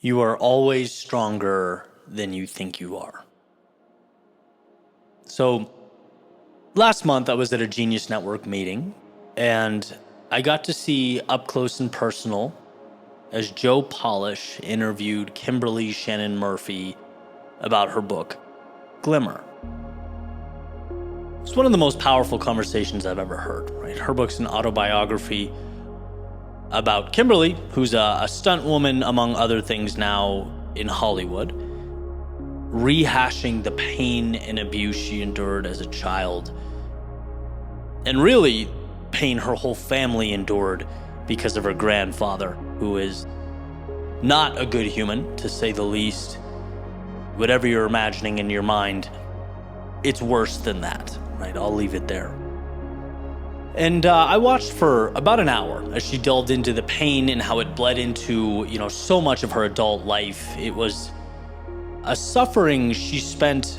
You are always stronger than you think you are. So, last month I was at a Genius Network meeting, and I got to see up close and personal as Joe Polish interviewed Kimberly Shannon Murphy about her book, Glimmer. It's one of the most powerful conversations I've ever heard, right? Her book's an autobiography about Kimberly, who's a stunt woman, among other things, now in Hollywood, rehashing the pain and abuse she endured as a child, and really pain her whole family endured because of her grandfather, who is not a good human, to say the least. Whatever you're imagining in your mind, it's worse than that, right? I'll leave it there. And I watched for about an hour as she delved into the pain and how it bled into, so much of her adult life. It was a suffering she spent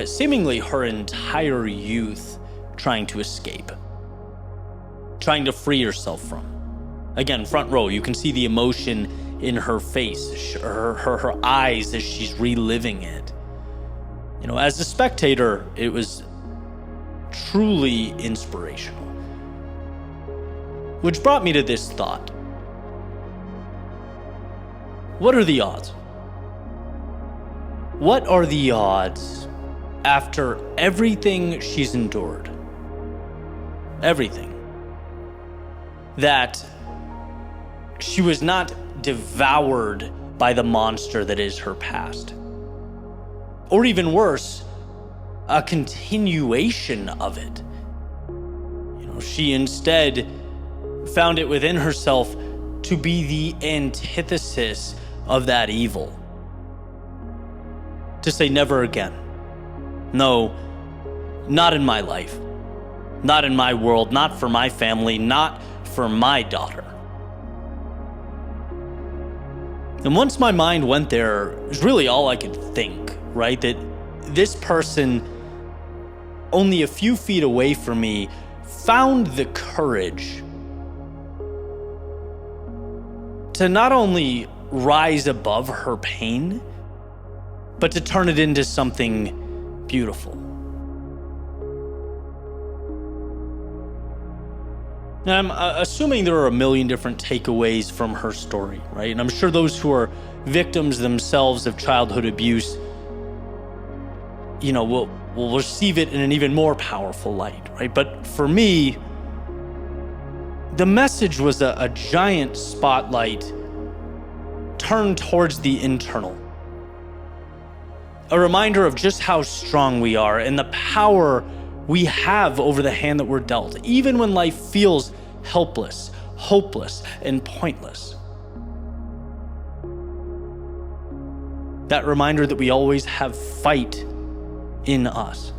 seemingly her entire youth trying to escape, trying to free herself from. Again, front row, you can see the emotion in her face, her eyes as she's reliving it. As a spectator, it was truly inspirational. Which brought me to this thought. What are the odds? What are the odds after everything she's endured? Everything. That she was not devoured by the monster that is her past. Or even worse, a continuation of it. She instead found it within herself to be the antithesis of that evil. To say never again. No, not in my life. Not in my world, not for my family, not for my daughter. And once my mind went there, it was really all I could think, right? That this person, only a few feet away from me, found the courage to not only rise above her pain, but to turn it into something beautiful. Now, I'm assuming there are a million different takeaways from her story, right? And I'm sure those who are victims themselves of childhood abuse, will receive it in an even more powerful light, right? But for me, the message was a giant spotlight turned towards the internal. A reminder of just how strong we are and the power we have over the hand that we're dealt, even when life feels helpless, hopeless, and pointless. That reminder that we always have fight in us.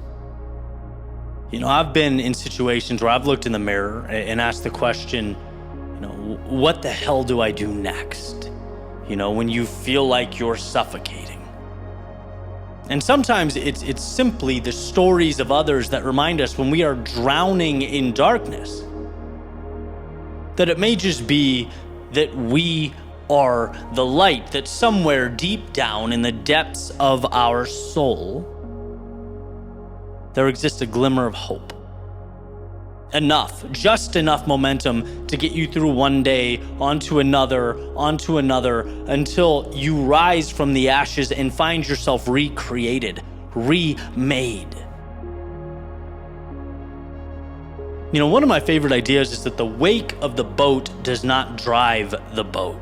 I've been in situations where I've looked in the mirror and asked the question, what the hell do I do next? When you feel like you're suffocating. And sometimes it's simply the stories of others that remind us when we are drowning in darkness, that it may just be that we are the light, that somewhere deep down in the depths of our soul, there exists a glimmer of hope. Just enough momentum to get you through one day, onto another, until you rise from the ashes and find yourself recreated, remade. One of my favorite ideas is that the wake of the boat does not drive the boat.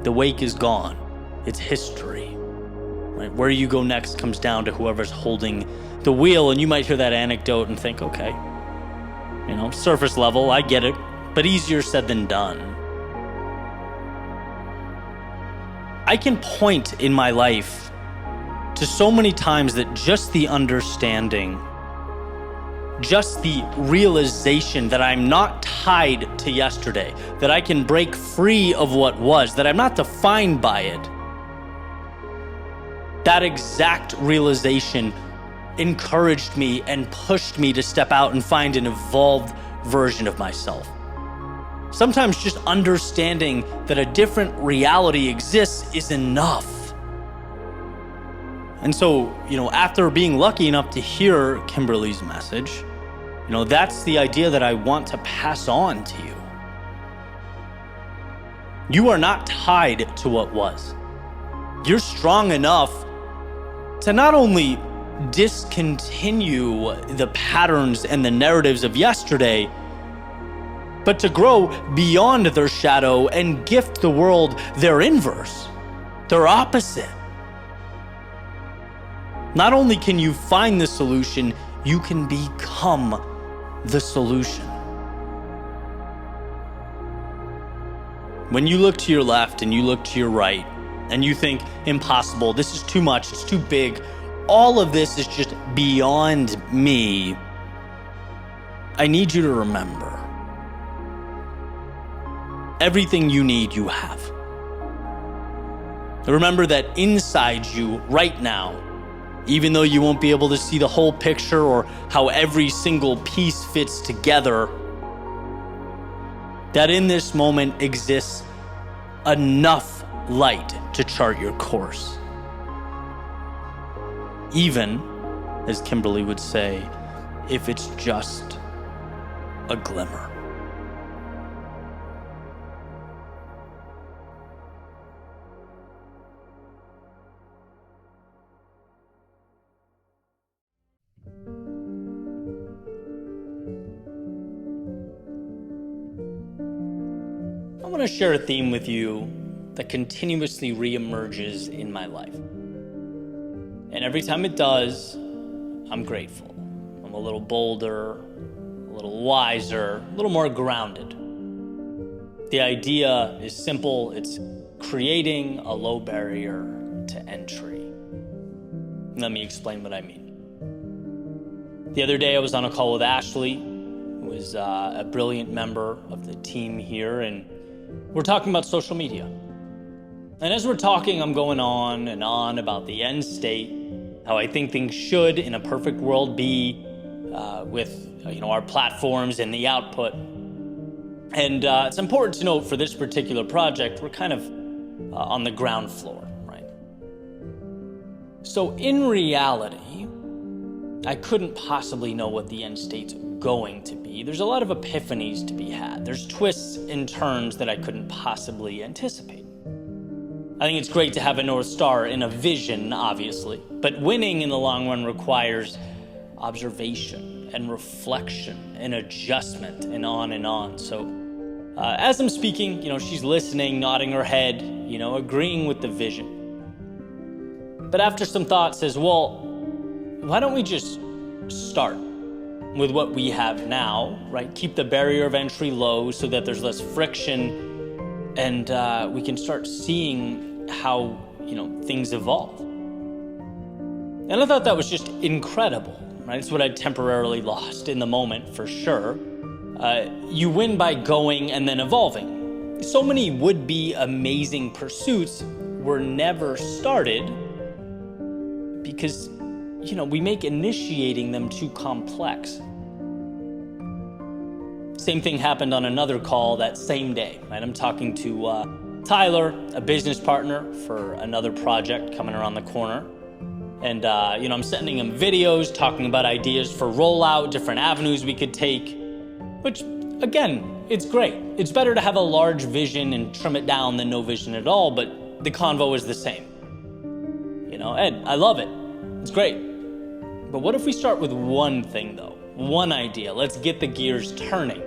The wake is gone. It's history. Right? Where you go next comes down to whoever's holding the wheel, and you might hear that anecdote and think, okay, surface level, I get it, but easier said than done. I can point in my life to so many times that just the understanding, just the realization that I'm not tied to yesterday, that I can break free of what was, that I'm not defined by it, that exact realization encouraged me and pushed me to step out and find an evolved version of myself. Sometimes just understanding that a different reality exists is enough. And so, after being lucky enough to hear Kimberly's message, that's the idea that I want to pass on to you. You are not tied to what was. You're strong enough to not only discontinue the patterns and the narratives of yesterday, but to grow beyond their shadow and gift the world their inverse, their opposite. Not only can you find the solution, you can become the solution. When you look to your left and you look to your right and you think, impossible, this is too much, it's too big, all of this is just beyond me, I need you to remember, everything you need, you have. Remember that inside you right now, even though you won't be able to see the whole picture or how every single piece fits together, that in this moment exists enough light to chart your course. Even, as Kimberly would say, if it's just a glimmer. I want to share a theme with you that continuously reemerges in my life. And every time it does, I'm grateful. I'm a little bolder, a little wiser, a little more grounded. The idea is simple. It's creating a low barrier to entry. Let me explain what I mean. The other day I was on a call with Ashley, who is a brilliant member of the team here, and we're talking about social media. And as we're talking, I'm going on and on about the end state, how I think things should, in a perfect world, be with our platforms and the output. And it's important to note for this particular project, we're kind of on the ground floor, right? So in reality, I couldn't possibly know what the end state's going to be. There's a lot of epiphanies to be had. There's twists and turns that I couldn't possibly anticipate. I think it's great to have a North Star and a vision, obviously, but winning in the long run requires observation and reflection and adjustment and on and on. So as I'm speaking, she's listening, nodding her head, agreeing with the vision. But after some thought says, well, why don't we just start with what we have now, right? Keep the barrier of entry low so that there's less friction and we can start seeing how, things evolve. And I thought that was just incredible, right? It's what I temporarily lost in the moment, for sure. You win by going and then evolving. So many would-be amazing pursuits were never started because, we make initiating them too complex. Same thing happened on another call that same day, right? I'm talking to Tyler, a business partner for another project coming around the corner. And, I'm sending him videos, talking about ideas for rollout, different avenues we could take, which, again, it's great. It's better to have a large vision and trim it down than no vision at all, but the convo is the same. Ed, I love it. It's great. But what if we start with one thing, though? One idea. Let's get the gears turning.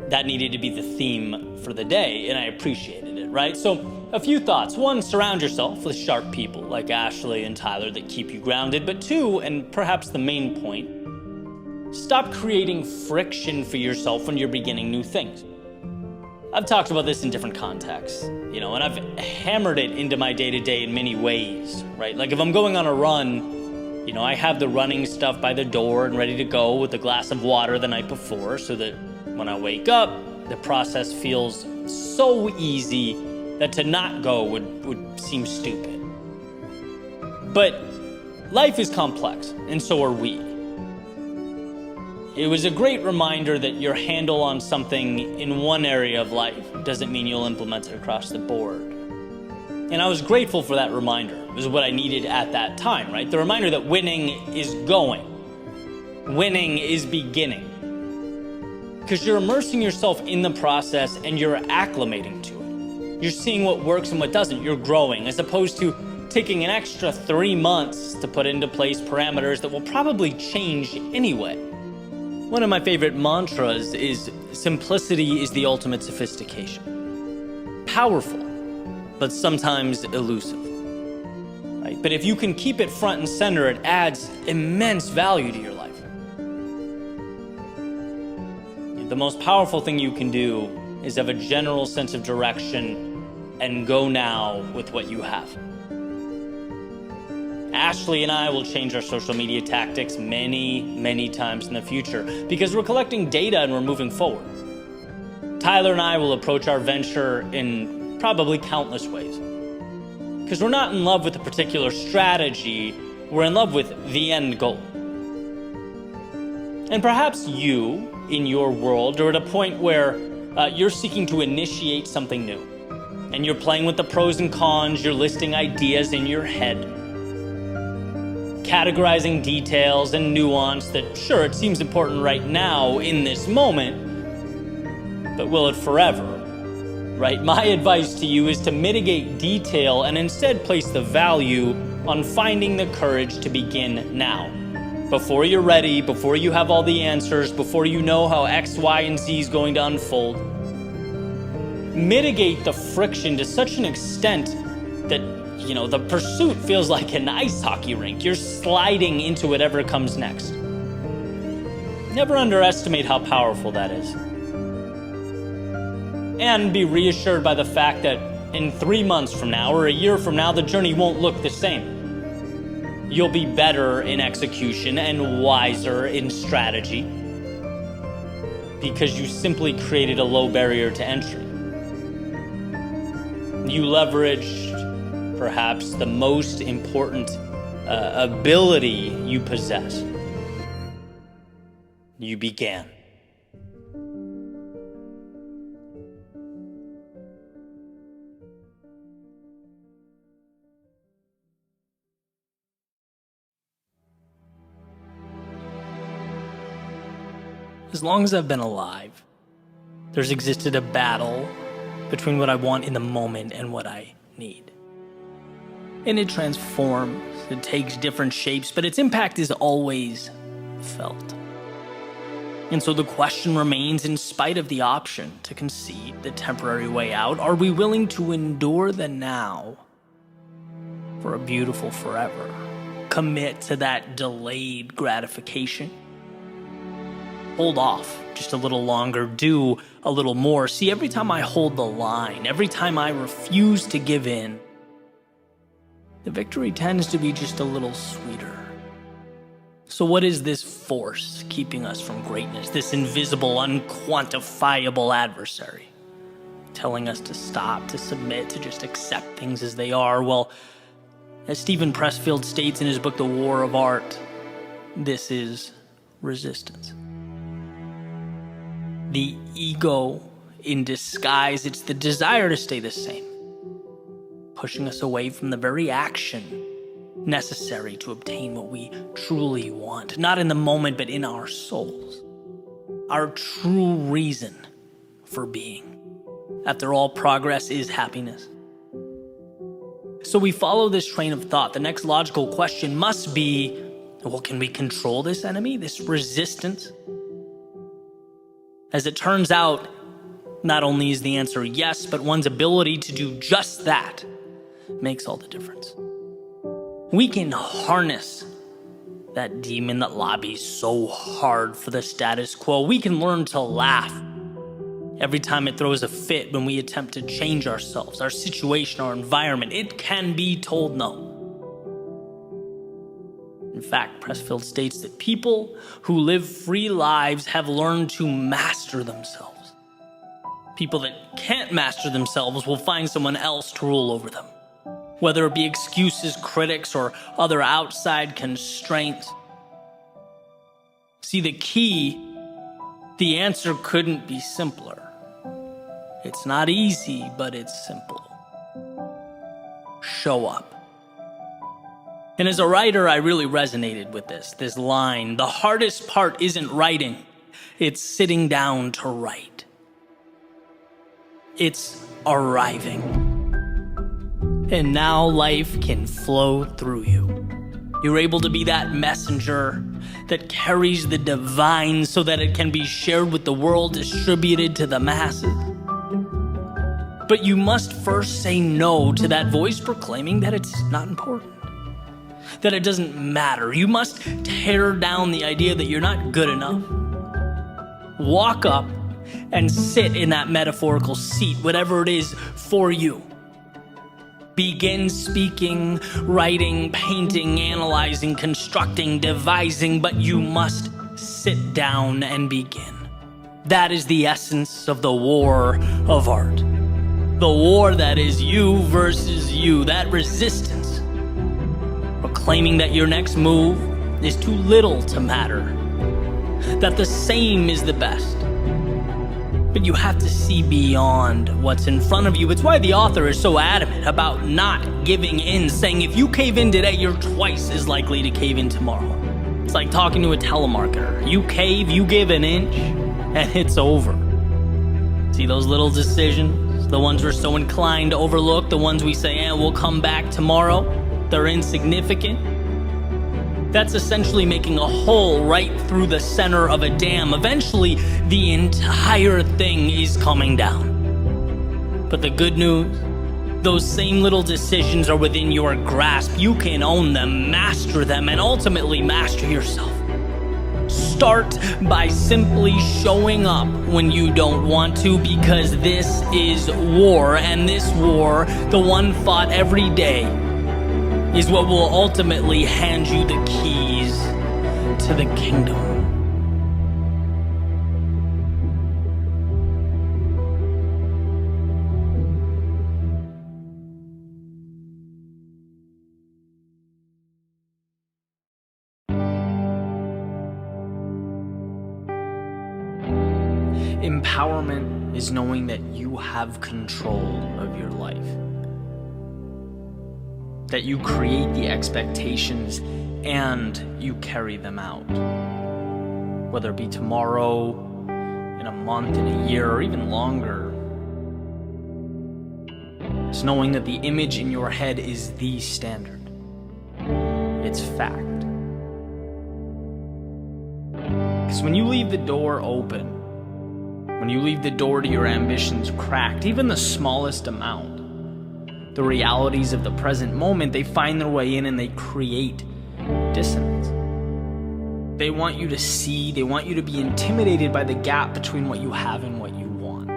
That needed to be the theme for the day, and I appreciated it, right? So a few thoughts. One, surround yourself with sharp people like Ashley and Tyler that keep you grounded. But two, and perhaps the main point, stop creating friction for yourself when you're beginning new things. I've talked about this in different contexts, and I've hammered it into my day-to-day in many ways, right? Like if I'm going on a run, I have the running stuff by the door and ready to go with a glass of water the night before so that when I wake up, the process feels so easy that to not go would seem stupid. But life is complex, and so are we. It was a great reminder that your handle on something in one area of life doesn't mean you'll implement it across the board. And I was grateful for that reminder. It was what I needed at that time, right? The reminder that winning is going. Winning is beginning. Because you're immersing yourself in the process and you're acclimating to it. You're seeing what works and what doesn't. You're growing, as opposed to taking an extra 3 months to put into place parameters that will probably change anyway. One of my favorite mantras is simplicity is the ultimate sophistication. Powerful, but sometimes elusive. Right? But if you can keep it front and center, it adds immense value to your life. The most powerful thing you can do is have a general sense of direction and go now with what you have. Ashley and I will change our social media tactics many times in the future because we're collecting data and we're moving forward. Tyler and I will approach our venture in probably countless ways. Because we're not in love with a particular strategy, we're in love with the end goal. And perhaps you, in your world, are at a point where you're seeking to initiate something new. And you're playing with the pros and cons, you're listing ideas in your head, categorizing details and nuance that, sure, it seems important right now in this moment, but will it forever? Right? My advice to you is to mitigate detail and instead place the value on finding the courage to begin now. Before you're ready, before you have all the answers, before you know how X, Y, and Z is going to unfold. Mitigate the friction to such an extent that, the pursuit feels like an ice hockey rink. You're sliding into whatever comes next. Never underestimate how powerful that is. And be reassured by the fact that in 3 months from now or a year from now, the journey won't look the same. You'll be better in execution and wiser in strategy because you simply created a low barrier to entry. You leveraged perhaps the most important ability you possess. You began. As long as I've been alive, there's existed a battle between what I want in the moment and what I need. And it transforms, it takes different shapes, but its impact is always felt. And so the question remains, in spite of the option to concede the temporary way out, are we willing to endure the now for a beautiful forever? Commit to that delayed gratification? Hold off just a little longer, do a little more. See, every time I hold the line, every time I refuse to give in, the victory tends to be just a little sweeter. So what is this force keeping us from greatness? This invisible, unquantifiable adversary telling us to stop, to submit, to just accept things as they are? Well, as Steven Pressfield states in his book, The War of Art, this is resistance. The ego in disguise, it's the desire to stay the same, pushing us away from the very action necessary to obtain what we truly want, not in the moment, but in our souls, our true reason for being. After all, progress is happiness. So we follow this train of thought. The next logical question must be, well, can we control this enemy, this resistance? As it turns out, not only is the answer yes, but one's ability to do just that makes all the difference. We can harness that demon that lobbies so hard for the status quo. We can learn to laugh every time it throws a fit when we attempt to change ourselves, our situation, our environment. It can be told no. In fact, Pressfield states that people who live free lives have learned to master themselves. People that can't master themselves will find someone else to rule over them, whether it be excuses, critics, or other outside constraints. See, the answer couldn't be simpler. It's not easy, but it's simple. Show up. And as a writer, I really resonated with this line. The hardest part isn't writing, it's sitting down to write. It's arriving. And now life can flow through you. You're able to be that messenger that carries the divine so that it can be shared with the world, distributed to the masses. But you must first say no to that voice proclaiming that it's not important, that it doesn't matter. You must tear down the idea that you're not good enough. Walk up and sit in that metaphorical seat, whatever it is for you. Begin speaking, writing, painting, analyzing, constructing, devising, but you must sit down and begin. That is the essence of the war of art. The war that is you versus you, that resistance. Proclaiming that your next move is too little to matter, that the same is the best. But you have to see beyond what's in front of you. It's why the author is so adamant about not giving in, saying if you cave in today, you're twice as likely to cave in tomorrow. It's like talking to a telemarketer. You cave, you give an inch, and it's over. See those little decisions? The ones we're so inclined to overlook, the ones we say, we'll come back tomorrow. They're insignificant. That's essentially making a hole right through the center of a dam. Eventually, the entire thing is coming down. But the good news, those same little decisions are within your grasp. You can own them, master them, and ultimately master yourself. Start by simply showing up when you don't want to, because this is war, and this war, the one fought every day, is what will ultimately hand you the keys to the kingdom. Empowerment is knowing that you have control of your life. That you create the expectations and you carry them out. Whether it be tomorrow, in a month, in a year, or even longer. It's knowing that the image in your head is the standard. It's fact. Because when you leave the door open, when you leave the door to your ambitions cracked, even the smallest amount, the realities of the present moment, they find their way in and they create dissonance. They want you to see, they want you to be intimidated by the gap between what you have and what you want.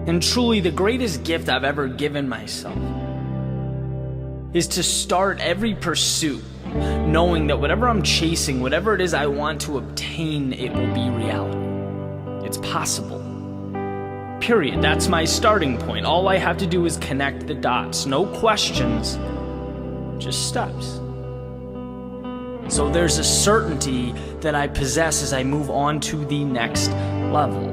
And truly, the greatest gift I've ever given myself is to start every pursuit knowing that whatever I'm chasing, whatever it is I want to obtain, it will be reality. It's possible. Period. That's my starting point. All I have to do is connect the dots. No questions, just steps. So there's a certainty that I possess as I move on to the next level.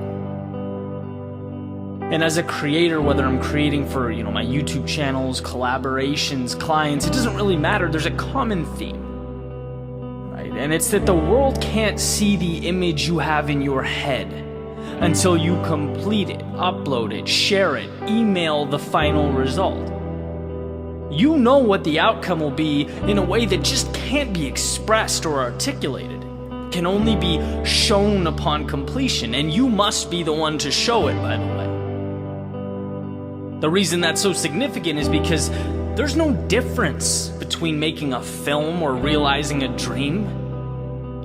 And as a creator, whether I'm creating for, my YouTube channels, collaborations, clients, it doesn't really matter. There's a common theme, right? And it's that the world can't see the image you have in your head until you complete it, upload it, share it, email the final result. You know what the outcome will be in a way that just can't be expressed or articulated. It can only be shown upon completion, and you must be the one to show it, by the way. The reason that's so significant is because there's no difference between making a film or realizing a dream.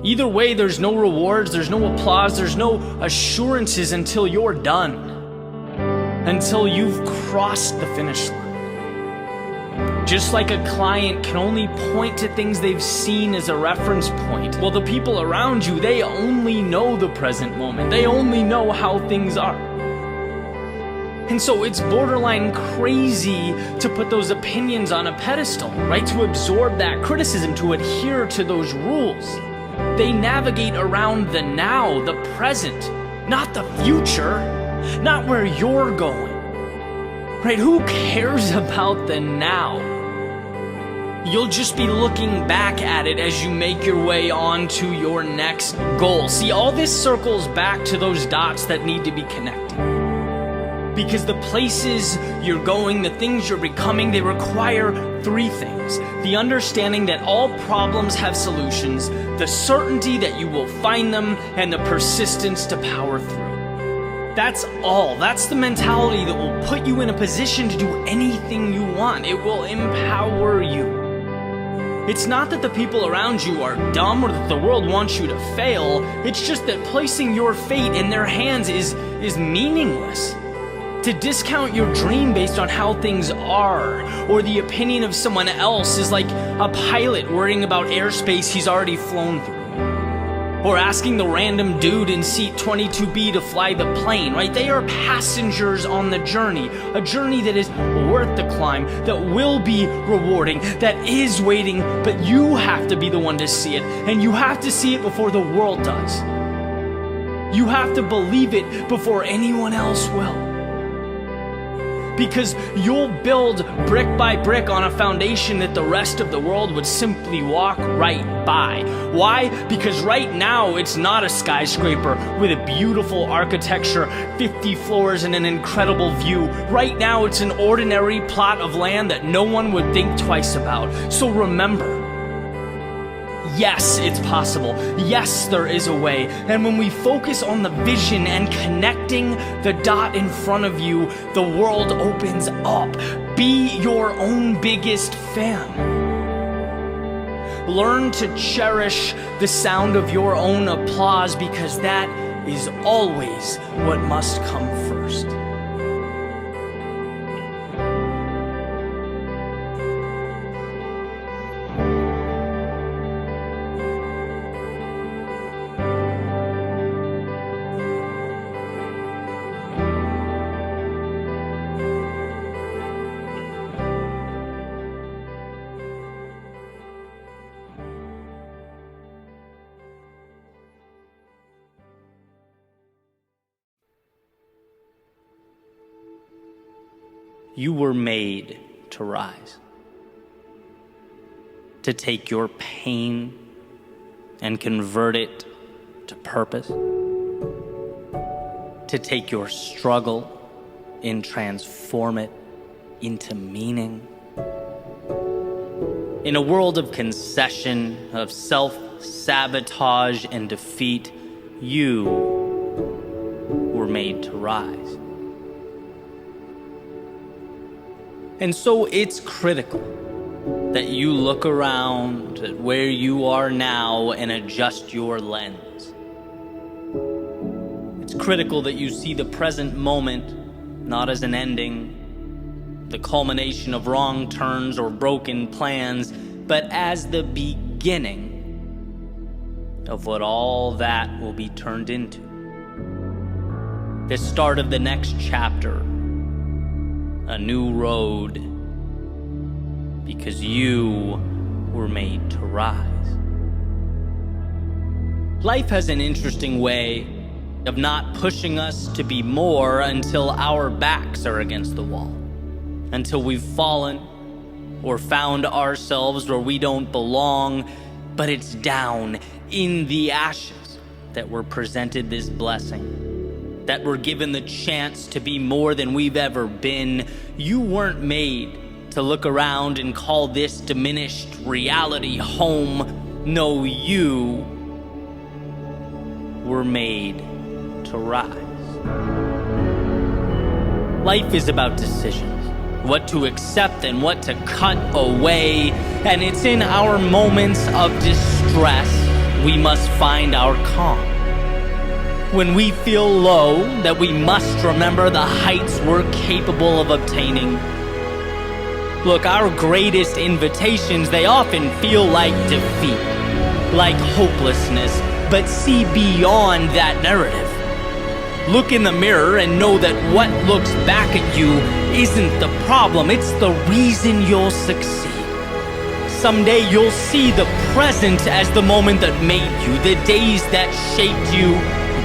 Either way, there's no rewards, there's no applause, there's no assurances until you're done. Until you've crossed the finish line. Just like a client can only point to things they've seen as a reference point, well, the people around you, they only know the present moment. They only know how things are. And so it's borderline crazy to put those opinions on a pedestal, right? To absorb that criticism, to adhere to those rules. They navigate around the now, the present, not the future, not where you're going. Right? Who cares about the now? You'll just be looking back at it as you make your way on to your next goal. See, all this circles back to those dots that need to be connected. Because the places you're going, the things you're becoming, they require three things. The understanding that all problems have solutions, the certainty that you will find them, and the persistence to power through. That's all. That's the mentality that will put you in a position to do anything you want. It will empower you. It's not that the people around you are dumb or that the world wants you to fail. It's just that placing your fate in their hands is meaningless. To discount your dream based on how things are, or the opinion of someone else, is like a pilot worrying about airspace he's already flown through. Or asking the random dude in seat 22B to fly the plane, right? They are passengers on the journey, a journey that is worth the climb, that will be rewarding, that is waiting, but you have to be the one to see it, and you have to see it before the world does. You have to believe it before anyone else will. Because you'll build brick by brick on a foundation that the rest of the world would simply walk right by. Why? Because right now it's not a skyscraper with a beautiful architecture, 50 floors, and an incredible view. Right now it's an ordinary plot of land that no one would think twice about. So remember, yes, it's possible. Yes, there is a way. And when we focus on the vision and connecting the dot in front of you, the world opens up. Be your own biggest fan. Learn to cherish the sound of your own applause, because that is always what must come first. You were made to rise, to take your pain and convert it to purpose, to take your struggle and transform it into meaning. In a world of concession, of self-sabotage and defeat, you were made to rise. And so it's critical that you look around at where you are now and adjust your lens. It's critical that you see the present moment not as an ending, the culmination of wrong turns or broken plans, but as the beginning of what all that will be turned into. The start of the next chapter, a new road, because you were made to rise. Life has an interesting way of not pushing us to be more until our backs are against the wall, until we've fallen or found ourselves where we don't belong. But it's down in the ashes that we're presented this blessing, that we're given the chance to be more than we've ever been. You weren't made to look around and call this diminished reality home. No, you were made to rise. Life is about decisions, what to accept and what to cut away. And it's in our moments of distress we must find our calm. When we feel low, that we must remember the heights we're capable of obtaining. Look, our greatest invitations, they often feel like defeat, like hopelessness, but see beyond that narrative. Look in the mirror and know that what looks back at you isn't the problem, it's the reason you'll succeed. someday you'll see the present as the moment that made you, the days that shaped you,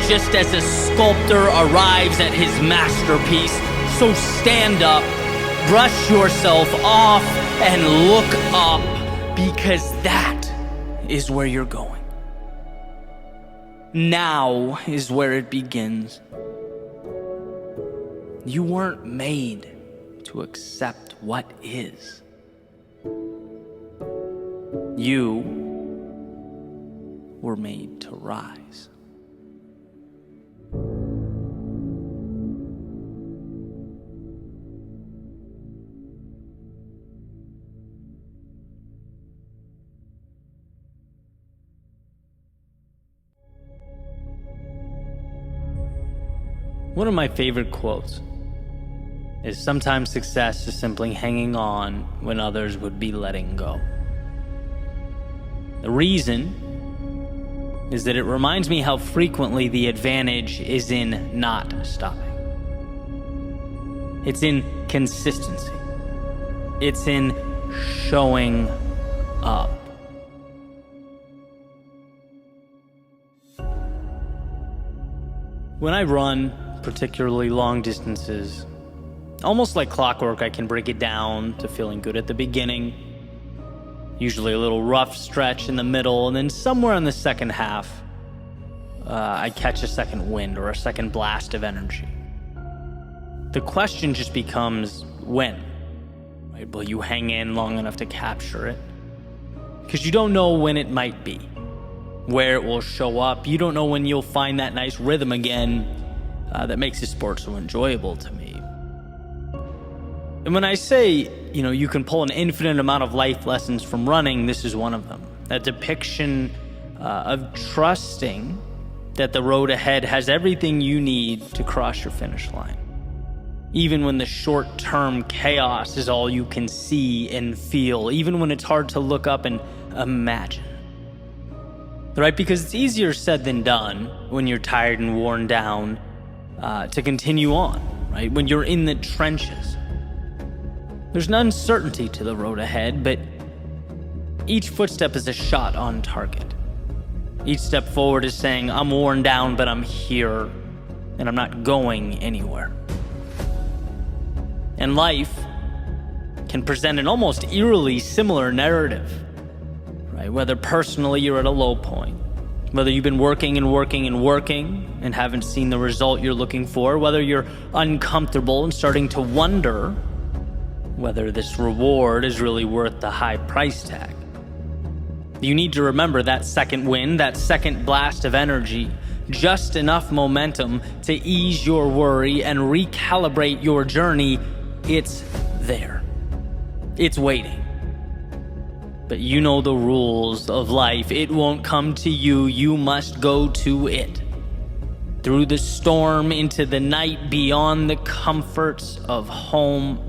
just as a sculptor arrives at his masterpiece. So stand up, brush yourself off, and look up, because that is where you're going. Now is where it begins. You weren't made to accept what is. You were made to rise. One of my favorite quotes is, "Sometimes success is simply hanging on when others would be letting go." The reason is that it reminds me how frequently the advantage is in not stopping. It's in consistency. It's in showing up. When I run, particularly long distances, almost like clockwork, I can break it down to feeling good at the beginning, usually a little rough stretch in the middle, and then somewhere in the second half, I catch a second wind or a second blast of energy. The question just becomes when, right? Will you hang in long enough to capture it? Because you don't know when it might be, where it will show up. You don't know when you'll find that nice rhythm again that makes this sport so enjoyable to me. And when I say, you can pull an infinite amount of life lessons from running, this is one of them. That depiction of trusting that the road ahead has everything you need to cross your finish line. Even when the short-term chaos is all you can see and feel, even when it's hard to look up and imagine. Right? Because it's easier said than done when you're tired and worn down to continue on, right? When you're in the trenches. There's an uncertainty to the road ahead, but each footstep is a shot on target. Each step forward is saying, I'm worn down, but I'm here, and I'm not going anywhere. And life can present an almost eerily similar narrative, right? Whether personally you're at a low point, whether you've been working and haven't seen the result you're looking for, whether you're uncomfortable and starting to wonder whether this reward is really worth the high price tag. You need to remember that second wind, that second blast of energy, just enough momentum to ease your worry and recalibrate your journey. It's there. It's waiting. But you know the rules of life. It won't come to you. You must go to it. Through the storm, into the night, beyond the comforts of home.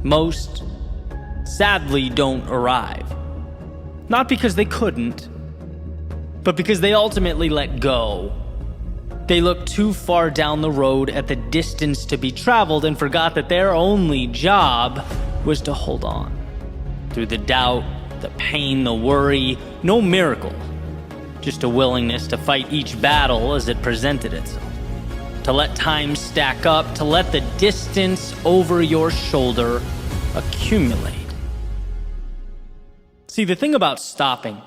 Most, sadly, don't arrive. Not because they couldn't, but because they ultimately let go. They looked too far down the road at the distance to be traveled and forgot that their only job was to hold on. Through the doubt, the pain, the worry, no miracle. Just a willingness to fight each battle as it presented itself. To let time stack up, to let the distance over your shoulder accumulate. See, the thing about stopping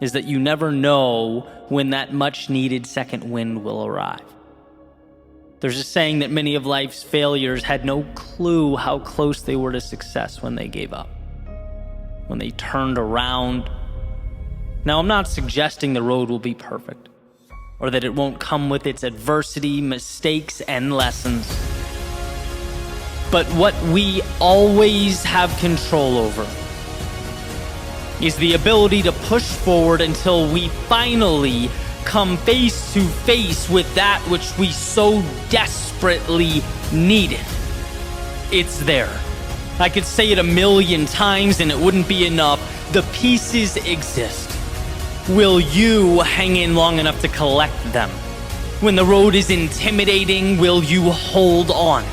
is that you never know when that much-needed second wind will arrive. There's a saying that many of life's failures had no clue how close they were to success when they gave up, when they turned around. Now, I'm not suggesting the road will be perfect, or that it won't come with its adversity, mistakes, and lessons. But what we always have control over is the ability to push forward until we finally come face to face with that which we so desperately needed. It's there. I could say it 1,000,000 times and it wouldn't be enough. The pieces exist. Will you hang in long enough to collect them? When the road is intimidating, will you hold on?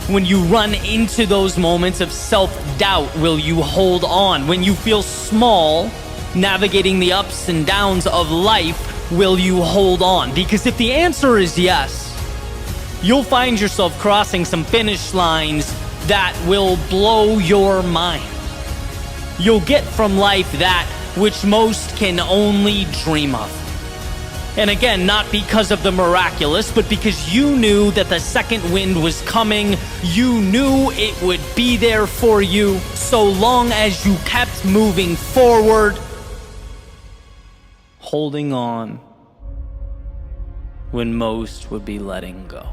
When you run into those moments of self-doubt, will you hold on? When you feel small, navigating the ups and downs of life, will you hold on? Because if the answer is yes, you'll find yourself crossing some finish lines that will blow your mind. You'll get from life that which most can only dream of. And again, not because of the miraculous, but because you knew that the second wind was coming. You knew it would be there for you so long as you kept moving forward, holding on when most would be letting go.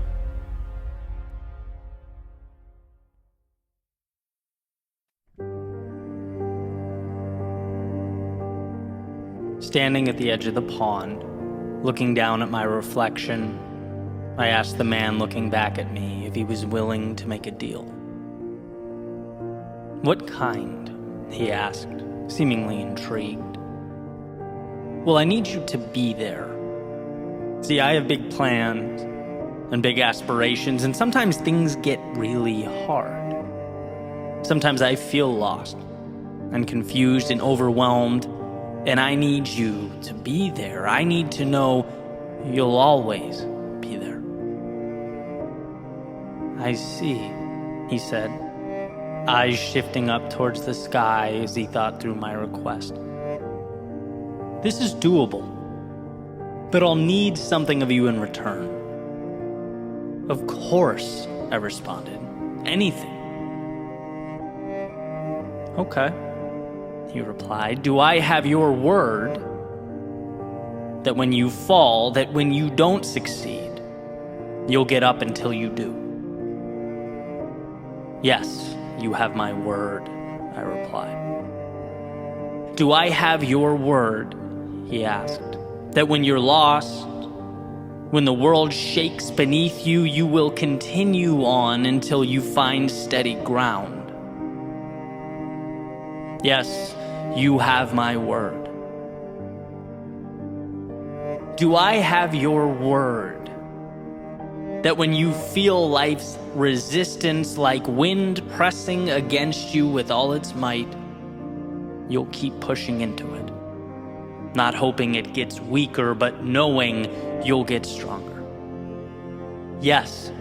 Standing at the edge of the pond, looking down at my reflection, I asked the man looking back at me if he was willing to make a deal. "What kind?" he asked, seemingly intrigued. "Well, I need you to be there. See, I have big plans and big aspirations, and sometimes things get really hard. Sometimes I feel lost and confused and overwhelmed, and I need you to be there. I need to know you'll always be there." "I see," he said, eyes shifting up towards the sky as he thought through my request. "This is doable, but I'll need something of you in return." "Of course," I responded. "Anything." "Okay," he replied. "Do I have your word that when you fall, that when you don't succeed, you'll get up until you do?" "Yes, you have my word," I replied. "Do I have your word," he asked, "that when you're lost, when the world shakes beneath you, you will continue on until you find steady ground?" "Yes, you have my word." "Do I have your word that when you feel life's resistance like wind pressing against you with all its might, you'll keep pushing into it, not hoping it gets weaker, but knowing you'll get stronger?" "Yes,"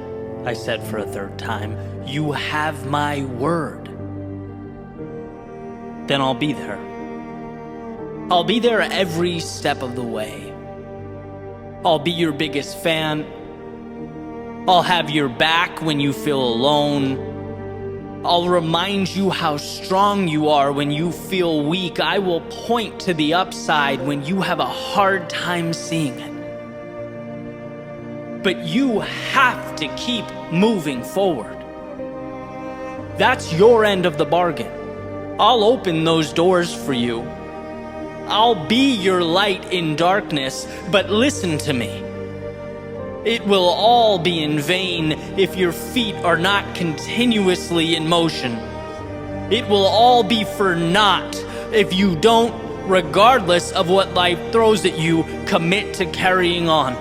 I said for a third time, "you have my word." "Then I'll be there. I'll be there every step of the way. I'll be your biggest fan. I'll have your back when you feel alone. I'll remind you how strong you are when you feel weak. I will point to the upside when you have a hard time seeing it. But you have to keep moving forward. That's your end of the bargain. I'll open those doors for you. I'll be your light in darkness, but listen to me. It will all be in vain if your feet are not continuously in motion. It will all be for naught if you don't, regardless of what life throws at you, commit to carrying on.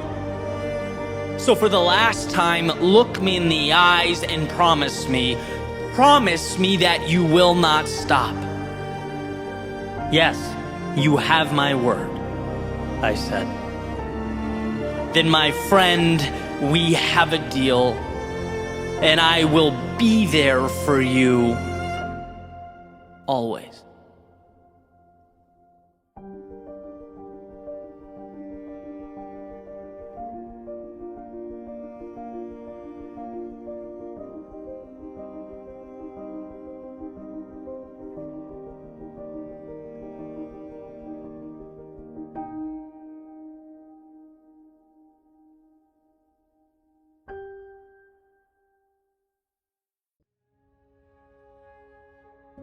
So for the last time, look me in the eyes and promise me that you will not stop." "Yes, you have my word," I said. "Then, my friend, we have a deal, and I will be there for you always."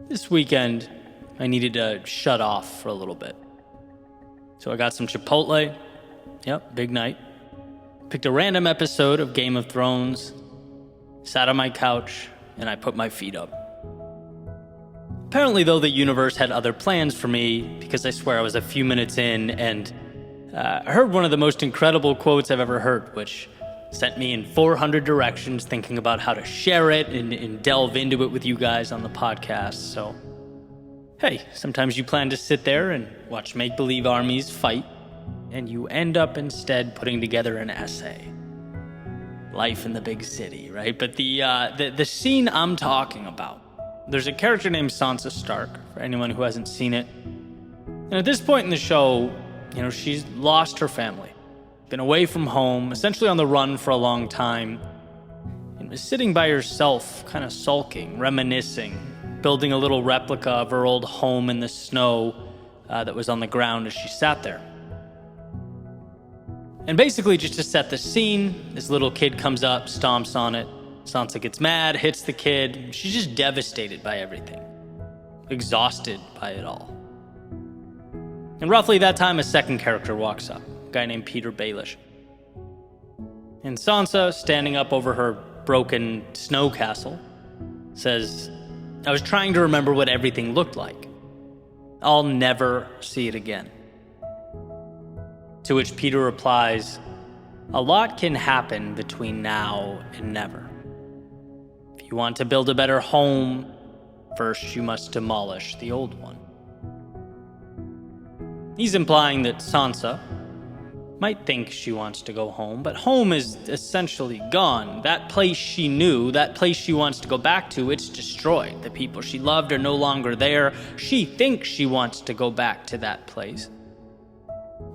This weekend, I needed to shut off for a little bit. So I got some Chipotle. Yep, big night. Picked a random episode of Game of Thrones, sat on my couch, and I put my feet up. Apparently, though, the universe had other plans for me, because I swear I was a few minutes in and I heard one of the most incredible quotes I've ever heard, which sent me in 400 directions thinking about how to share it and delve into it with you guys on the podcast. So, hey, sometimes you plan to sit there and watch make-believe armies fight, and you end up instead putting together an essay. Life in the big city, right? But the scene I'm talking about, there's a character named Sansa Stark, for anyone who hasn't seen it. And at this point in the show, she's lost her family, been away from home, essentially on the run for a long time, and was sitting by herself, kind of sulking, reminiscing, building a little replica of her old home in the snow that was on the ground as she sat there. And basically, just to set the scene, this little kid comes up, stomps on it. Sansa gets mad, hits the kid. She's just devastated by everything, exhausted by it all. And roughly that time, a second character walks up, a guy named Peter Baelish. And Sansa, standing up over her broken snow castle, says, "I was trying to remember what everything looked like. I'll never see it again." To which Peter replies, "A lot can happen between now and never. If you want to build a better home, first you must demolish the old one." He's implying that Sansa might think she wants to go home, but home is essentially gone. That place she knew, that place she wants to go back to, it's destroyed. The people she loved are no longer there. She thinks she wants to go back to that place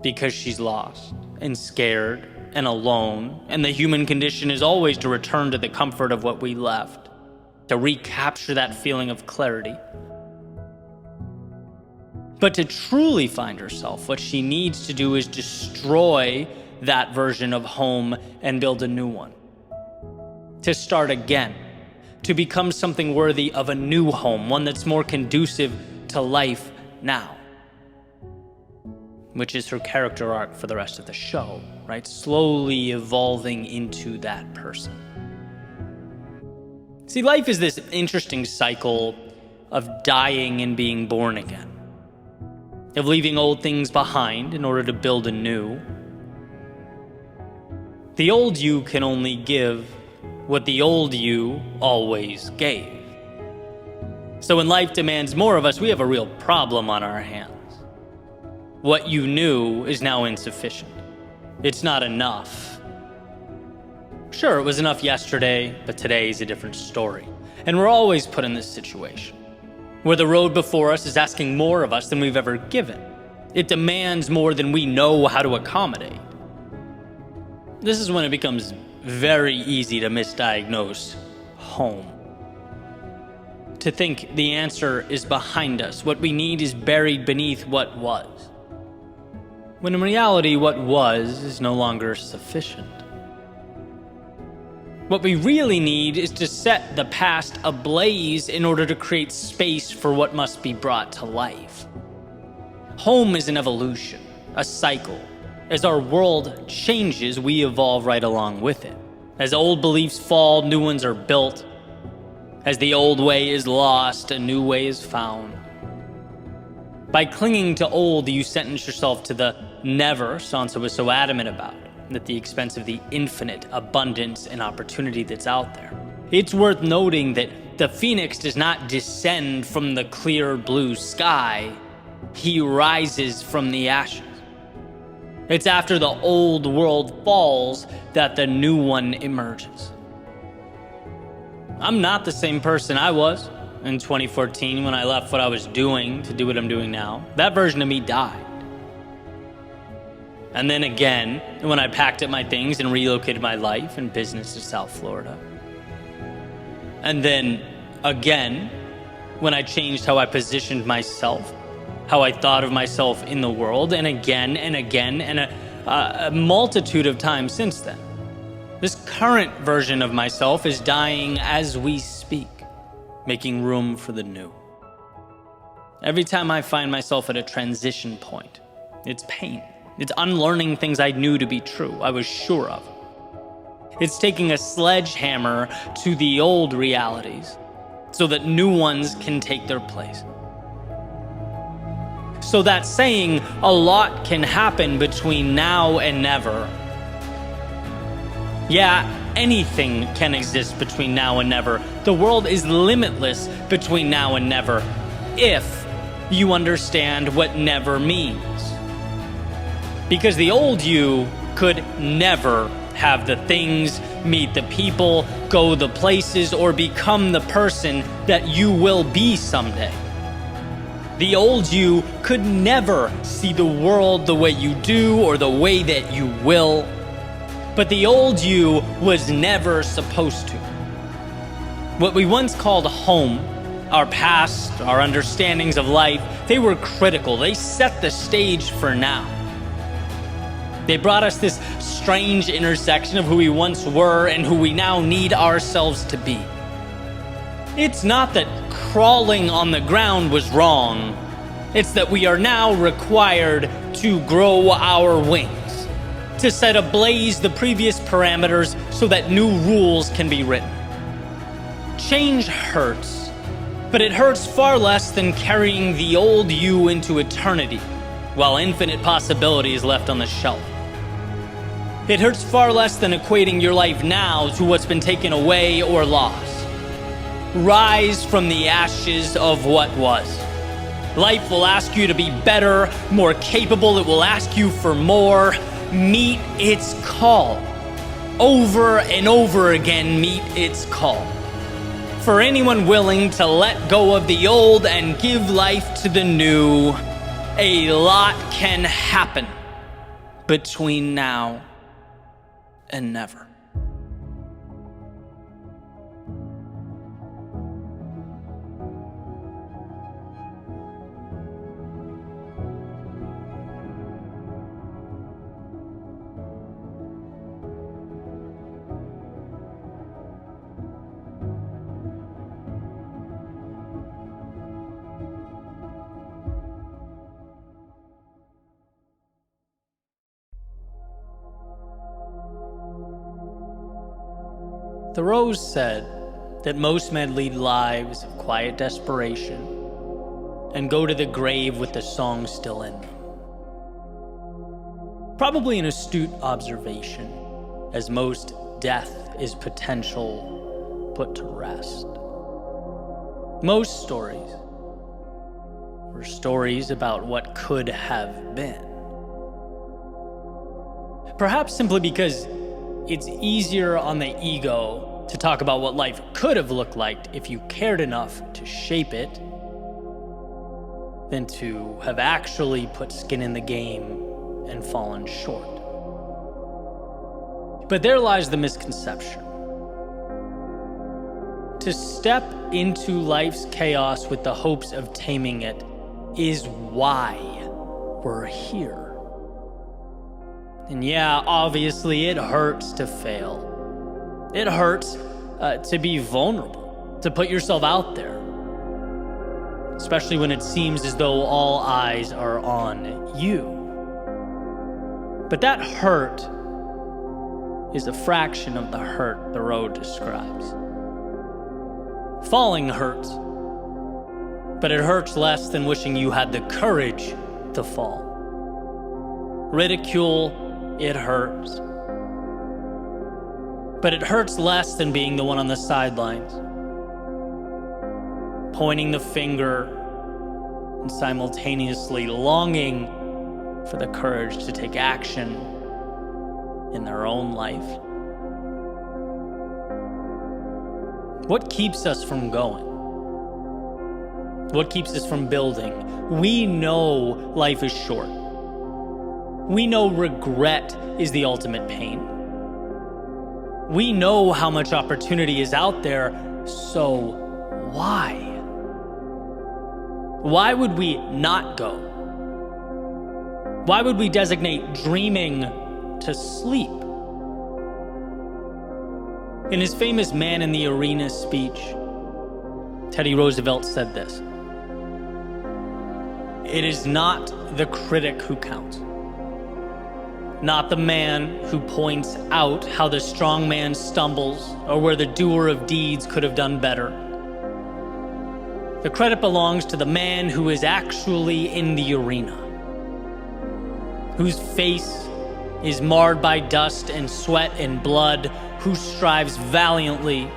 because she's lost and scared and alone, and the human condition is always to return to the comfort of what we left, to recapture that feeling of clarity. But to truly find herself, what she needs to do is destroy that version of home and build a new one. To start again, to become something worthy of a new home, one that's more conducive to life now. Which is her character arc for the rest of the show, right? Slowly evolving into that person. See, life is this interesting cycle of dying and being born again, of leaving old things behind in order to build a new. The old you can only give what the old you always gave. So when life demands more of us, we have a real problem on our hands. What you knew is now insufficient. It's not enough. Sure, it was enough yesterday, but today's a different story. And we're always put in this situation, where the road before us is asking more of us than we've ever given. It demands more than we know how to accommodate. This is when it becomes very easy to misdiagnose home. To think the answer is behind us, what we need is buried beneath what was. When in reality, what was is no longer sufficient. What we really need is to set the past ablaze in order to create space for what must be brought to life. Home is an evolution, a cycle. As our world changes, we evolve right along with it. As old beliefs fall, new ones are built. As the old way is lost, a new way is found. By clinging to old, you sentence yourself to the never Sansa was so adamant about, at the expense of the infinite abundance and opportunity that's out there. It's worth noting that the phoenix does not descend from the clear blue sky. He rises from the ashes. It's after the old world falls that the new one emerges. I'm not the same person I was in 2014 when I left what I was doing to do what I'm doing now. That version of me died. And then again, when I packed up my things and relocated my life and business to South Florida. And then again, when I changed how I positioned myself, how I thought of myself in the world, and again, and a multitude of times since then. This current version of myself is dying as we speak, making room for the new. Every time I find myself at a transition point, it's pain. It's unlearning things I knew to be true, I was sure of. It's taking a sledgehammer to the old realities so that new ones can take their place. So that saying, a lot can happen between now and never, Yeah, anything can exist between now and never. The world is limitless between now and never, if you understand what never means. Because the old you could never have the things, meet the people, go the places, or become the person that you will be someday. The old you could never see the world the way you do or the way that you will. But the old you was never supposed to. What we once called home, our past, our understandings of life, they were critical. They set the stage for now. They brought us this strange intersection of who we once were and who we now need ourselves to be. It's not that crawling on the ground was wrong. It's that we are now required to grow our wings, to set ablaze the previous parameters so that new rules can be written. Change hurts, but it hurts far less than carrying the old you into eternity, while infinite possibility is left on the shelf. It hurts far less than equating your life now to what's been taken away or lost. Rise from the ashes of what was. Life will ask you to be better, more capable. It will ask you for more. Meet its call. Over and over again, meet its call. For anyone willing to let go of the old and give life to the new, a lot can happen between now and never. Thoreau said that most men lead lives of quiet desperation and go to the grave with the song still in them. Probably an astute observation, as most death is potential put to rest. Most stories were stories about what could have been. Perhaps simply because it's easier on the ego to talk about what life could have looked like if you cared enough to shape it than to have actually put skin in the game and fallen short. But there lies the misconception. To step into life's chaos with the hopes of taming it is why we're here. And yeah, obviously it hurts to fail. It hurts to be vulnerable, to put yourself out there. Especially when it seems as though all eyes are on you. But that hurt is a fraction of the hurt Thoreau describes. Falling hurts, but it hurts less than wishing you had the courage to fall. Ridicule, it hurts. But it hurts less than being the one on the sidelines, pointing the finger and simultaneously longing for the courage to take action in their own life. What keeps us from going? What keeps us from building? We know life is short. We know regret is the ultimate pain. We know how much opportunity is out there, so why? Why would we not go? Why would we designate dreaming to sleep? In his famous Man in the Arena speech, Teddy Roosevelt said this: "It is not the critic who counts. Not the man who points out how the strong man stumbles or where the doer of deeds could have done better. The credit belongs to the man who is actually in the arena, whose face is marred by dust and sweat and blood, who strives valiantly,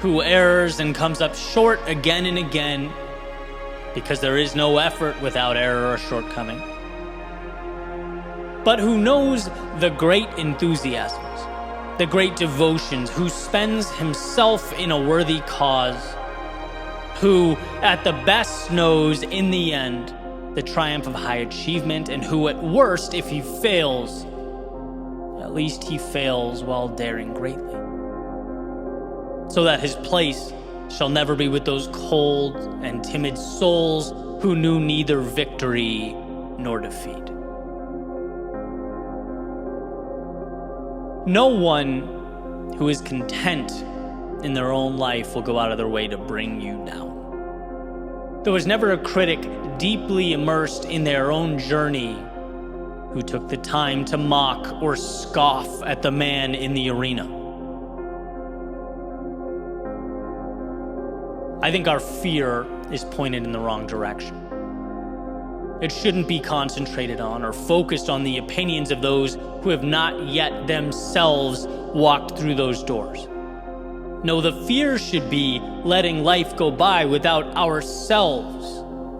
who errs and comes up short again and again, because there is no effort without error or shortcoming, but who knows the great enthusiasms, the great devotions, who spends himself in a worthy cause, who at the best knows in the end the triumph of high achievement, and who at worst, if he fails, at least he fails while daring greatly, so that his place shall never be with those cold and timid souls who knew neither victory nor defeat. No one who is content in their own life will go out of their way to bring you down. There was never a critic deeply immersed in their own journey who took the time to mock or scoff at the man in the arena. I think our fear is pointed in the wrong direction. It shouldn't be concentrated on or focused on the opinions of those who have not yet themselves walked through those doors. No, the fear should be letting life go by without ourselves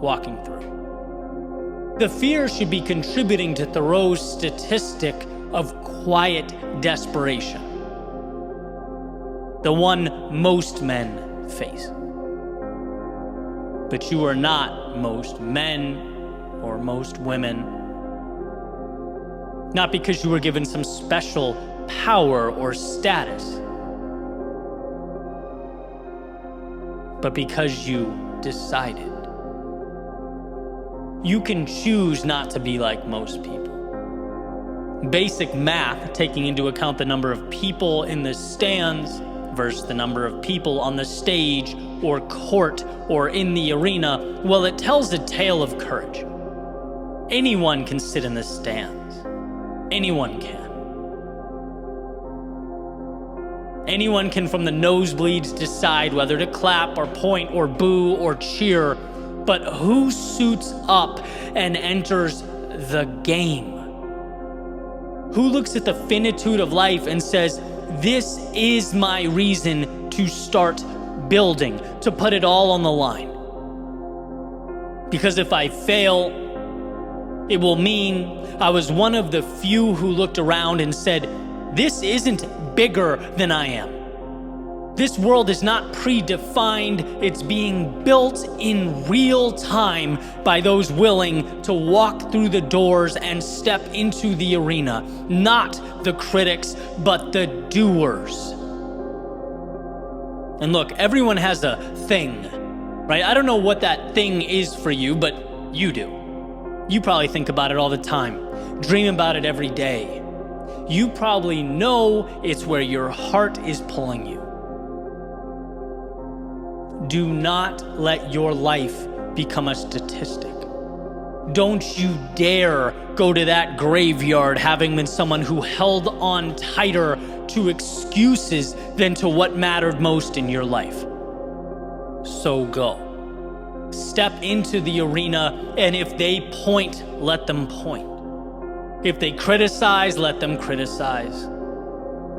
walking through. The fear should be contributing to Thoreau's statistic of quiet desperation, the one most men face. But you are not most men or most women, not because you were given some special power or status, but because you decided. You can choose not to be like most people. Basic math, taking into account the number of people in the stands versus the number of people on the stage or court or in the arena, well, it tells a tale of courage. Anyone can sit in the stands. Anyone can. Anyone can, from the nosebleeds, decide whether to clap or point or boo or cheer, but who suits up and enters the game? Who looks at the finitude of life and says, this is my reason to start building, to put it all on the line? Because if I fail, it will mean I was one of the few who looked around and said, this isn't bigger than I am. This world is not predefined. It's being built in real time by those willing to walk through the doors and step into the arena. Not the critics, but the doers. And look, everyone has a thing, right? I don't know what that thing is for you, but you do. You probably think about it all the time, dream about it every day. You probably know it's where your heart is pulling you. Do not let your life become a statistic. Don't you dare go to that graveyard having been someone who held on tighter to excuses than to what mattered most in your life. So go. Step into the arena, and if they point, let them point. If they criticize, let them criticize.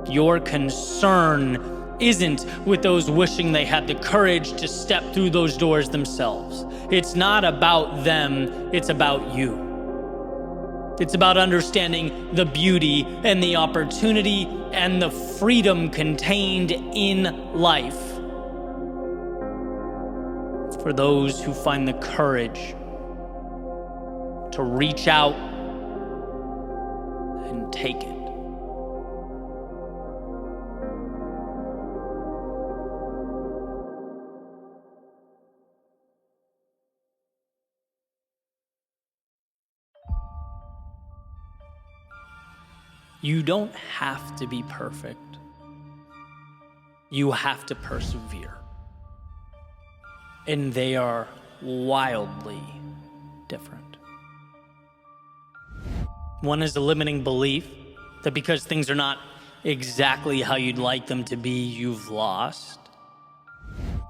Your concern isn't with those wishing they had the courage to step through those doors themselves. It's not about them, it's about you. It's about understanding the beauty and the opportunity and the freedom contained in life for those who find the courage to reach out and take it. You don't have to be perfect. You have to persevere. And they are wildly different. One is a limiting belief that because things are not exactly how you'd like them to be, you've lost.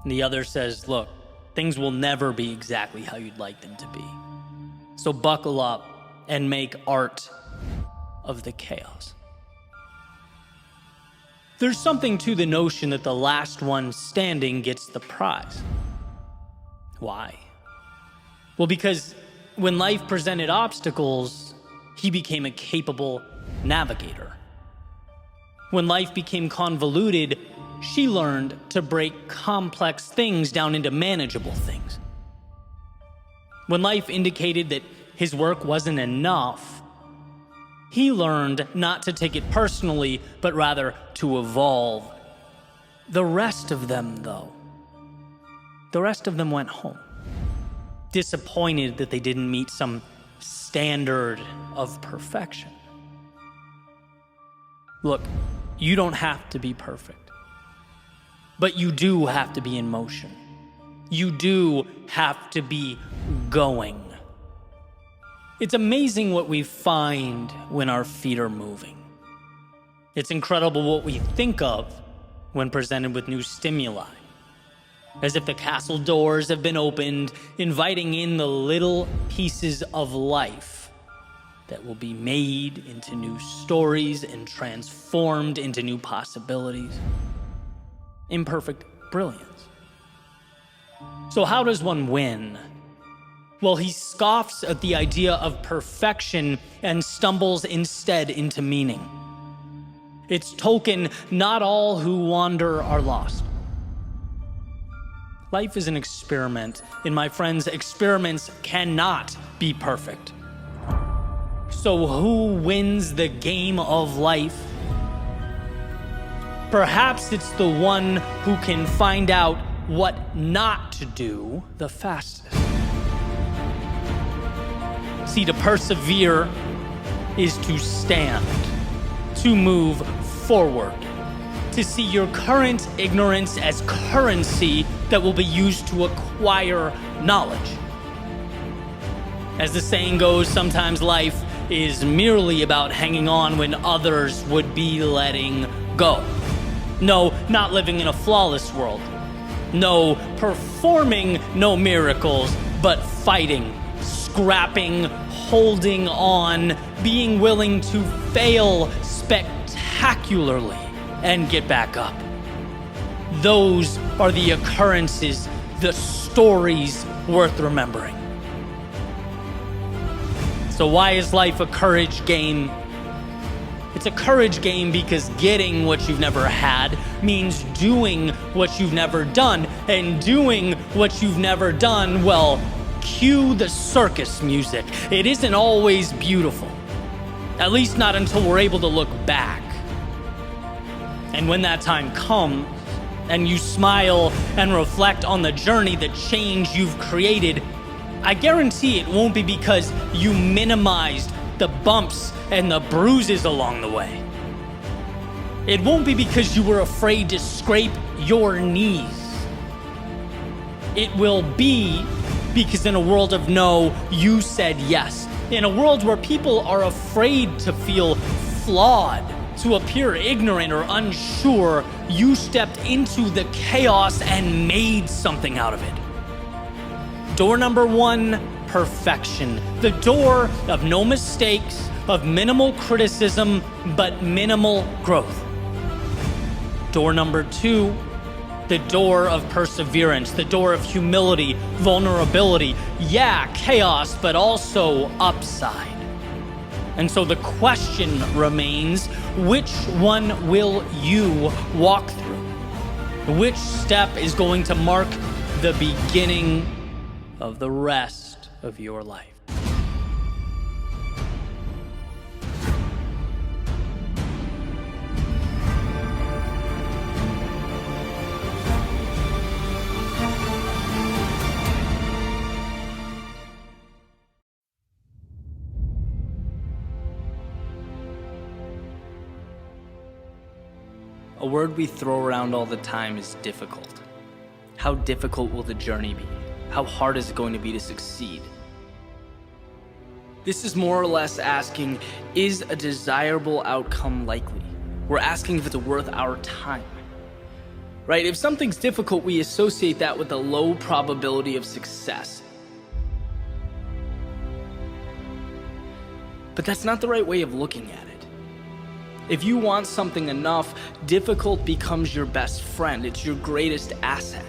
And the other says, look, things will never be exactly how you'd like them to be. So buckle up and make art of the chaos. There's something to the notion that the last one standing gets the prize. Why? Well, because when life presented obstacles, he became a capable navigator. When life became convoluted, she learned to break complex things down into manageable things. When life indicated that his work wasn't enough, he learned not to take it personally, but rather to evolve. The rest of them, though, went home, disappointed that they didn't meet some standard of perfection. Look, you don't have to be perfect, but you do have to be in motion. You do have to be going. It's amazing what we find when our feet are moving. It's incredible what we think of when presented with new stimuli. As if the castle doors have been opened, inviting in the little pieces of life that will be made into new stories and transformed into new possibilities. Imperfect brilliance. So how does one win? Well, he scoffs at the idea of perfection and stumbles instead into meaning. It's Tolkien, not all who wander are lost. Life is an experiment, and my friends, experiments cannot be perfect. So who wins the game of life? Perhaps it's the one who can find out what not to do the fastest. See, to persevere is to stand, to move forward, to see your current ignorance as currency that will be used to acquire knowledge. As the saying goes, sometimes life is merely about hanging on when others would be letting go. No, not living in a flawless world. No, performing no miracles, but fighting, scrapping, holding on, being willing to fail spectacularly and get back up. Those are the occurrences, the stories worth remembering. So why is life a courage game? It's a courage game because getting what you've never had means doing what you've never done. And doing what you've never done, well, cue the circus music. It isn't always beautiful. At least not until we're able to look back. And when that time comes, and you smile and reflect on the journey, the change you've created, I guarantee it won't be because you minimized the bumps and the bruises along the way. It won't be because you were afraid to scrape your knees. It will be because in a world of no, you said yes. In a world where people are afraid to feel flawed, to appear ignorant or unsure, you stepped into the chaos and made something out of it. Door number one, perfection. The door of no mistakes, of minimal criticism, but minimal growth. Door number two, the door of perseverance, the door of humility, vulnerability. Yeah, chaos, but also upside. And so the question remains, which one will you walk through? Which step is going to mark the beginning of the rest of your life? A word we throw around all the time is difficult. How difficult will the journey be? How hard is it going to be to succeed? This is more or less asking, is a desirable outcome likely? We're asking if it's worth our time. Right? If something's difficult, we associate that with a low probability of success. But that's not the right way of looking at it. If you want something enough, difficult becomes your best friend. It's your greatest asset.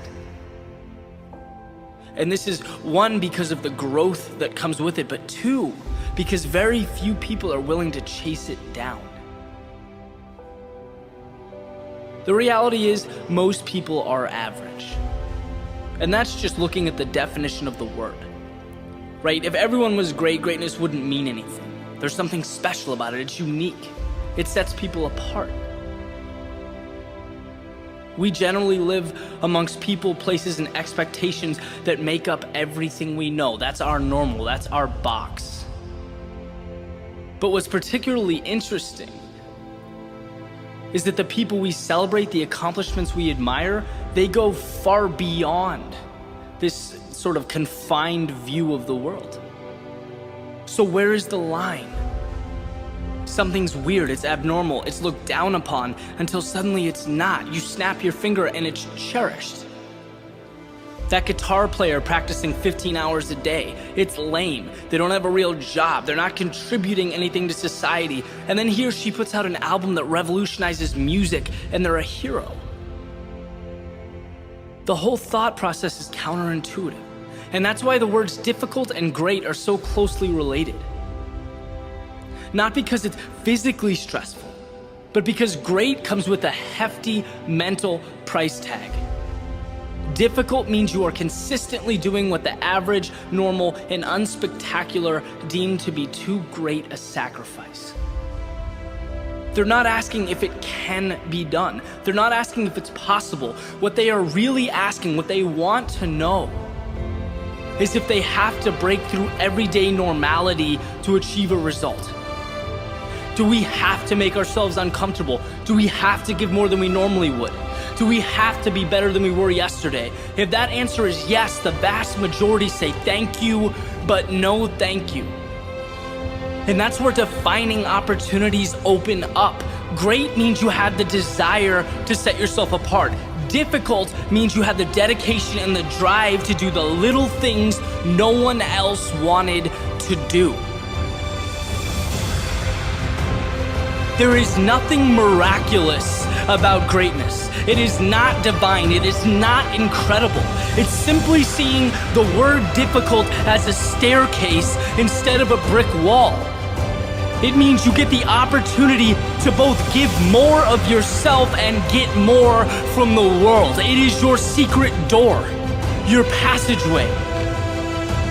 And this is one, because of the growth that comes with it, but two, because very few people are willing to chase it down. The reality is, most people are average. And that's just looking at the definition of the word, right? If everyone was great, greatness wouldn't mean anything. There's something special about it. It's unique. It sets people apart. We generally live amongst people, places, and expectations that make up everything we know. That's our normal. That's our box. But what's particularly interesting is that the people we celebrate, the accomplishments we admire, they go far beyond this sort of confined view of the world. So where is the line? Something's weird, it's abnormal, it's looked down upon, until suddenly it's not. You snap your finger and it's cherished. That guitar player practicing 15 hours a day, it's lame. They don't have a real job. They're not contributing anything to society. And then he or she puts out an album that revolutionizes music, and they're a hero. The whole thought process is counterintuitive. And that's why the words difficult and great are so closely related. Not because it's physically stressful, but because great comes with a hefty mental price tag. Difficult means you are consistently doing what the average, normal, and unspectacular deem to be too great a sacrifice. They're not asking if it can be done. They're not asking if it's possible. What they are really asking, what they want to know, is if they have to break through everyday normality to achieve a result. Do we have to make ourselves uncomfortable? Do we have to give more than we normally would? Do we have to be better than we were yesterday? If that answer is yes, the vast majority say thank you, but no thank you. And that's where defining opportunities open up. Great means you had the desire to set yourself apart. Difficult means you have the dedication and the drive to do the little things no one else wanted to do. There is nothing miraculous about greatness. It is not divine. It is not incredible. It's simply seeing the word difficult as a staircase instead of a brick wall. It means you get the opportunity to both give more of yourself and get more from the world. It is your secret door, your passageway.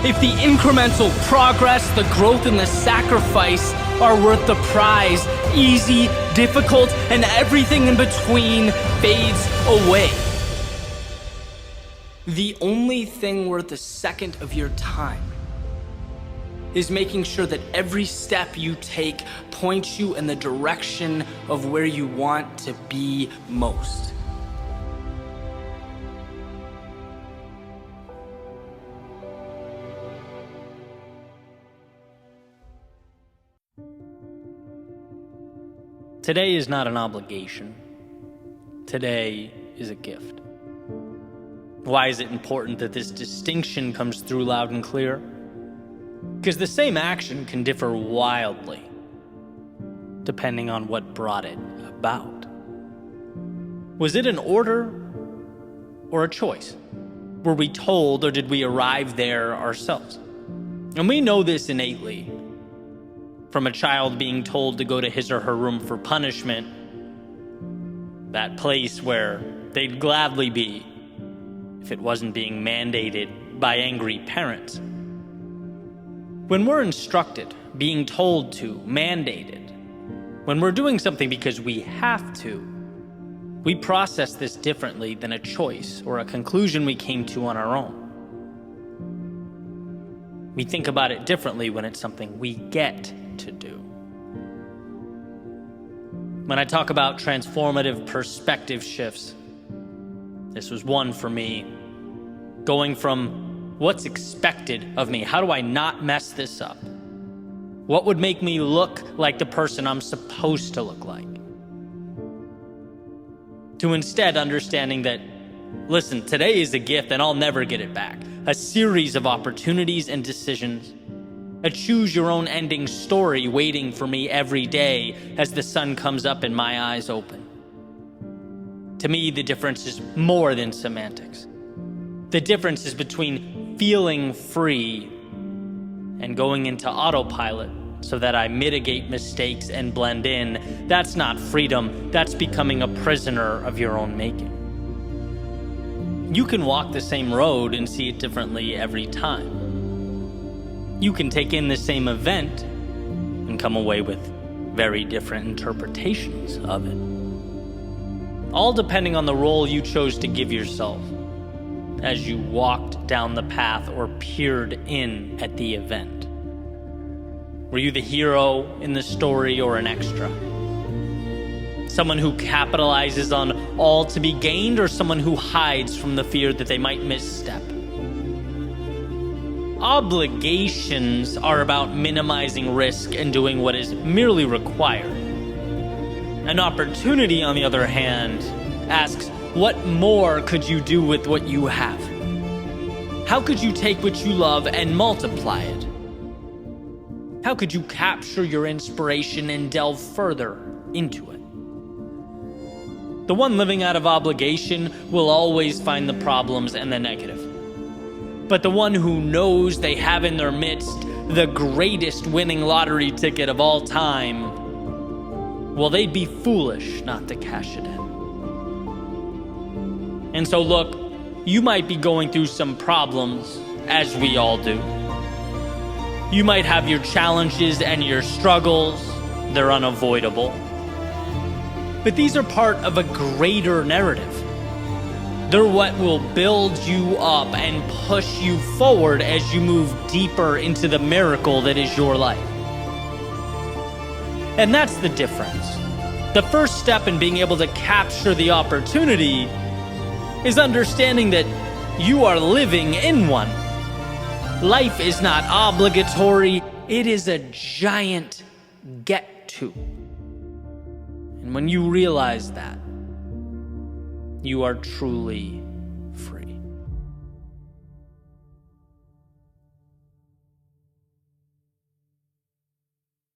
If the incremental progress, the growth, and the sacrifice are worth the prize, easy, difficult, and everything in between fades away. The only thing worth a second of your time is making sure that every step you take points you in the direction of where you want to be most. Today is not an obligation. Today is a gift. Why is it important that this distinction comes through loud and clear? Because the same action can differ wildly, depending on what brought it about. Was it an order or a choice? Were we told, or did we arrive there ourselves? And we know this innately. From a child being told to go to his or her room for punishment, that place where they'd gladly be if it wasn't being mandated by angry parents. When we're instructed, being told to, mandated, when we're doing something because we have to, we process this differently than a choice or a conclusion we came to on our own. We think about it differently when it's something we get to do. When I talk about transformative perspective shifts, this was one for me. Going from what's expected of me, how do I not mess this up? What would make me look like the person I'm supposed to look like? To instead understanding that, listen, today is a gift and I'll never get it back. A series of opportunities and decisions A choose-your-own-ending story waiting for me every day as the sun comes up and my eyes open. To me, the difference is more than semantics. The difference is between feeling free and going into autopilot so that I mitigate mistakes and blend in. That's not freedom. That's becoming a prisoner of your own making. You can walk the same road and see it differently every time. You can take in the same event and come away with very different interpretations of it. All depending on the role you chose to give yourself as you walked down the path or peered in at the event. Were you the hero in the story or an extra? Someone who capitalizes on all to be gained, or someone who hides from the fear that they might misstep? Obligations are about minimizing risk and doing what is merely required. An opportunity, on the other hand, asks, what more could you do with what you have? How could you take what you love and multiply it? How could you capture your inspiration and delve further into it? The one living out of obligation will always find the problems and the negative. But the one who knows they have in their midst the greatest winning lottery ticket of all time, well, they'd be foolish not to cash it in. And so look, you might be going through some problems, as we all do. You might have your challenges and your struggles. They're unavoidable. But these are part of a greater narrative. They're what will build you up and push you forward as you move deeper into the miracle that is your life. And that's the difference. The first step in being able to capture the opportunity is understanding that you are living in one. Life is not obligatory, it is a giant get to. And when you realize that, you are truly